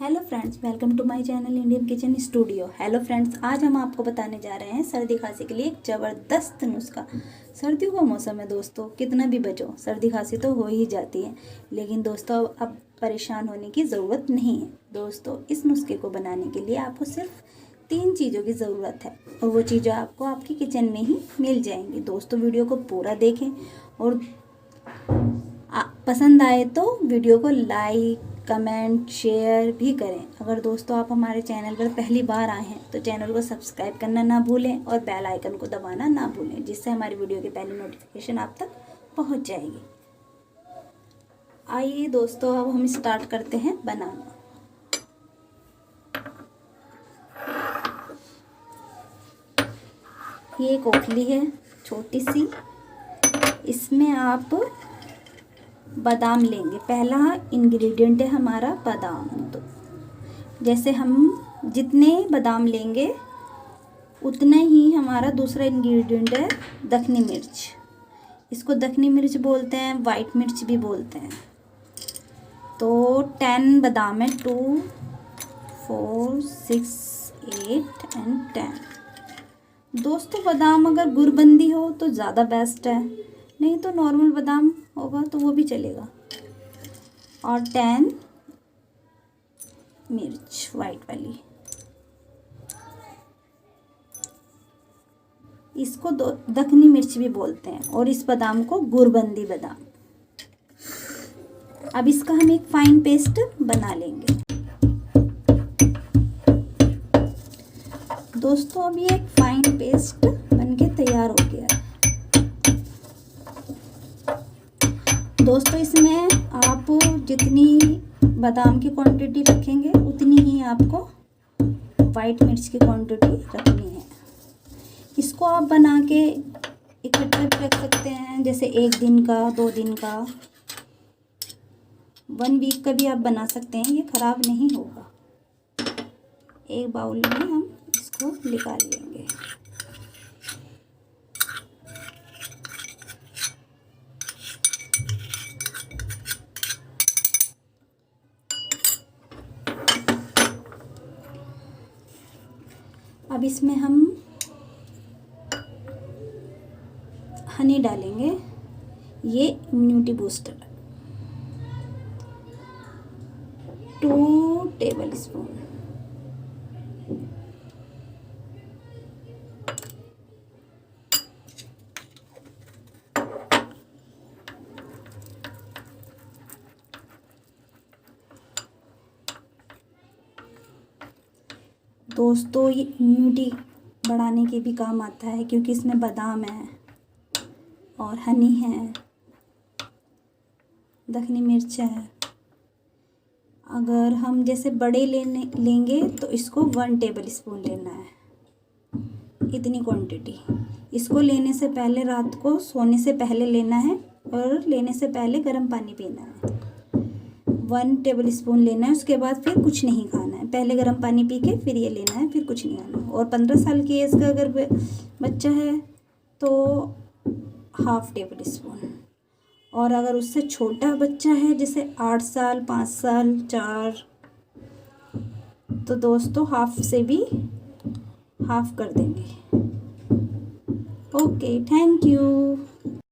Hello friends, welcome to my channel Indian kitchen studio. Hello friends, आज हम आपको बताने जा रहे हैं सर्दी खांसी के लिए एक ज़बरदस्त नुस्खा। सर्दियों का मौसम है दोस्तों, कितना भी बचो सर्दी खांसी तो हो ही जाती है। लेकिन दोस्तों अब परेशान होने की ज़रूरत नहीं है। दोस्तों इस नुस्खे को बनाने के लिए आपको सिर्फ 3 चीज़ों की ज़रूरत है और वो चीज़ें आपको आपकी किचन में ही मिल जाएंगी। दोस्तों वीडियो को पूरा देखें और पसंद आए तो वीडियो को लाइक, कमेंट, शेयर भी करें। अगर दोस्तों आप हमारे चैनल पर पहली बार आए हैं तो चैनल को सब्सक्राइब करना ना भूलें और बेल आइकन को दबाना ना भूलें, जिससे हमारी वीडियो की पहली नोटिफिकेशन आप तक पहुंच जाएगी। आइए दोस्तों, अब हम स्टार्ट करते हैं बनाना। ये एक ओखली है छोटी सी, इसमें आप बादाम लेंगे। पहला इंग्रेडिएंट है हमारा बादाम। तो जैसे हम जितने बादाम लेंगे उतना ही हमारा दूसरा इंग्रेडिएंट है दखनी मिर्च। इसको दखनी मिर्च बोलते हैं, वाइट मिर्च भी बोलते हैं। तो 10 बादाम है, 2, 4, 6, 8 एंड 10। दोस्तों बादाम अगर गुरबंदी हो तो ज़्यादा बेस्ट है, नहीं तो नॉर्मल बादाम होगा तो वो भी चलेगा। और 10 मिर्च वाइट वाली, इसको दखनी मिर्च भी बोलते हैं। और इस बादाम को गुरबंदी बादाम। अब इसका हम एक फाइन पेस्ट बना लेंगे। दोस्तों अब ये एक फाइन पेस्ट बनके तैयार हो गया है। दोस्तों इसमें आप जितनी बादाम की क्वांटिटी रखेंगे उतनी ही आपको वाइट मिर्च की क्वांटिटी रखनी है। इसको आप बना के इकट्ठा भी रख सकते हैं, जैसे 1 दिन का, 2 दिन का, 1 वीक का भी आप बना सकते हैं। ये ख़राब नहीं होगा। एक बाउल में हम इसको निकाल लेंगे। अब इसमें हम हनी डालेंगे। ये इम्यूनिटी बूस्टर 2 टेबल स्पून। दोस्तों ये इम्यूनिटी बढ़ाने के भी काम आता है, क्योंकि इसमें बादाम है और हनी है, दखनी मिर्च है। अगर हम जैसे बड़े लेंगे तो इसको 1 टेबल स्पून लेना है, इतनी क्वांटिटी। इसको लेने से पहले, रात को सोने से पहले लेना है और लेने से पहले गर्म पानी पीना है। 1 टेबल स्पून लेना है, उसके बाद फिर कुछ नहीं खाना है। पहले गर्म पानी पी के फिर ये लेना है, फिर कुछ नहीं खाना। और 15 साल की एज का अगर बच्चा है तो 1/2 टेबल स्पून। और अगर उससे छोटा बच्चा है, जैसे 8 साल, 5 साल, 4, तो दोस्तों हाफ से भी हाफ कर देंगे। Okay, thank you.